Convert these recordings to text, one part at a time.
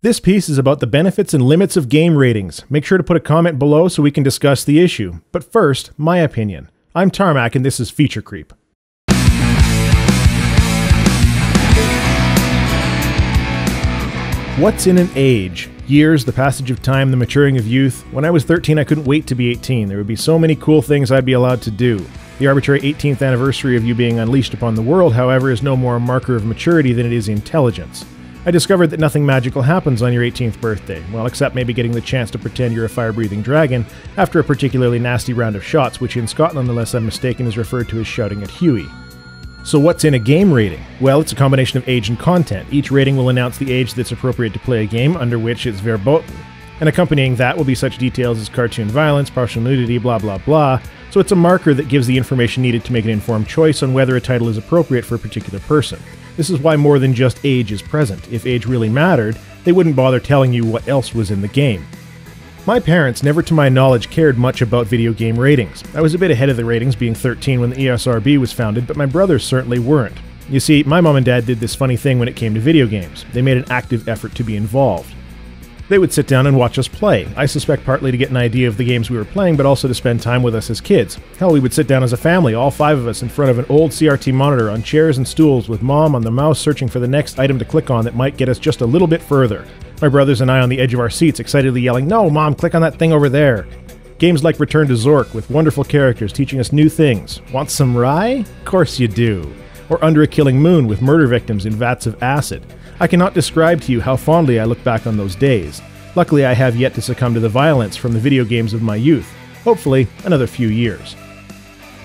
This piece is about the benefits and limits of game ratings. Make sure to put a comment below so we can discuss the issue. But first, my opinion. I'm Tarmack and this is Feature Creep. What's in an age? Years, the passage of time, the maturing of youth. When I was 13, I couldn't wait to be 18. There would be so many cool things I'd be allowed to do. The arbitrary 18th anniversary of you being unleashed upon the world, however, is no more a marker of maturity than it is intelligence. I discovered that nothing magical happens on your 18th birthday, well, except maybe getting the chance to pretend you're a fire-breathing dragon after a particularly nasty round of shots, which in Scotland, unless I'm mistaken, is referred to as shouting at Huey. So what's in a game rating? Well, it's a combination of age and content. Each rating will announce the age that's appropriate to play a game, under which it's verboten. And accompanying that will be such details as cartoon violence, partial nudity, blah blah blah, so it's a marker that gives the information needed to make an informed choice on whether a title is appropriate for a particular person. This is why more than just age is present. If age really mattered, they wouldn't bother telling you what else was in the game. My parents never to my knowledge cared much about video game ratings. I was a bit ahead of the ratings, being 13 when the ESRB was founded, but my brothers certainly weren't. You see, my mom and dad did this funny thing when it came to video games. They made an active effort to be involved. They would sit down and watch us play. I suspect partly to get an idea of the games we were playing, but also to spend time with us as kids. Hell, we would sit down as a family, all 5 of us, in front of an old CRT monitor on chairs and stools with Mom on the mouse searching for the next item to click on that might get us just a little bit further. My brothers and I on the edge of our seats, excitedly yelling, "No, Mom, click on that thing over there." Games like Return to Zork, with wonderful characters teaching us new things. Want some rye? Course you do. Or Under a Killing Moon, with murder victims in vats of acid. I cannot describe to you how fondly I look back on those days. Luckily, I have yet to succumb to the violence from the video games of my youth. Hopefully, another few years.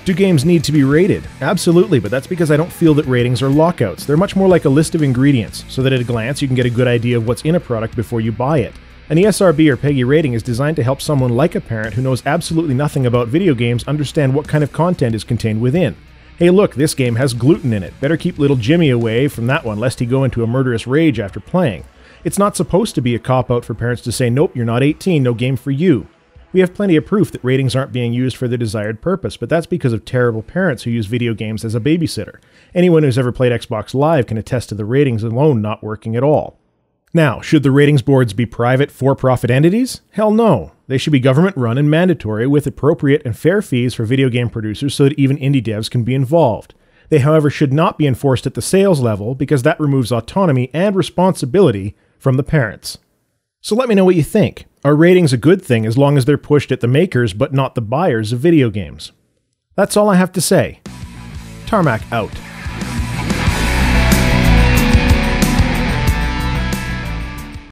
Do games need to be rated? Absolutely, but that's because I don't feel that ratings are lockouts. They're much more like a list of ingredients, so that at a glance you can get a good idea of what's in a product before you buy it. An ESRB or Pegi rating is designed to help someone like a parent who knows absolutely nothing about video games understand what kind of content is contained within. Hey look, this game has gluten in it. Better keep little Jimmy away from that one lest he go into a murderous rage after playing. It's not supposed to be a cop-out for parents to say, nope, you're not 18, no game for you. We have plenty of proof that ratings aren't being used for their desired purpose, but that's because of terrible parents who use video games as a babysitter. Anyone who's ever played Xbox Live can attest to the ratings alone not working at all. Now, should the ratings boards be private, for-profit entities? Hell no. They should be government-run and mandatory with appropriate and fair fees for video game producers so that even indie devs can be involved. They, however, should not be enforced at the sales level because that removes autonomy and responsibility from the parents. So let me know what you think. Are ratings a good thing as long as they're pushed at the makers but not the buyers of video games? That's all I have to say. Tarmack out.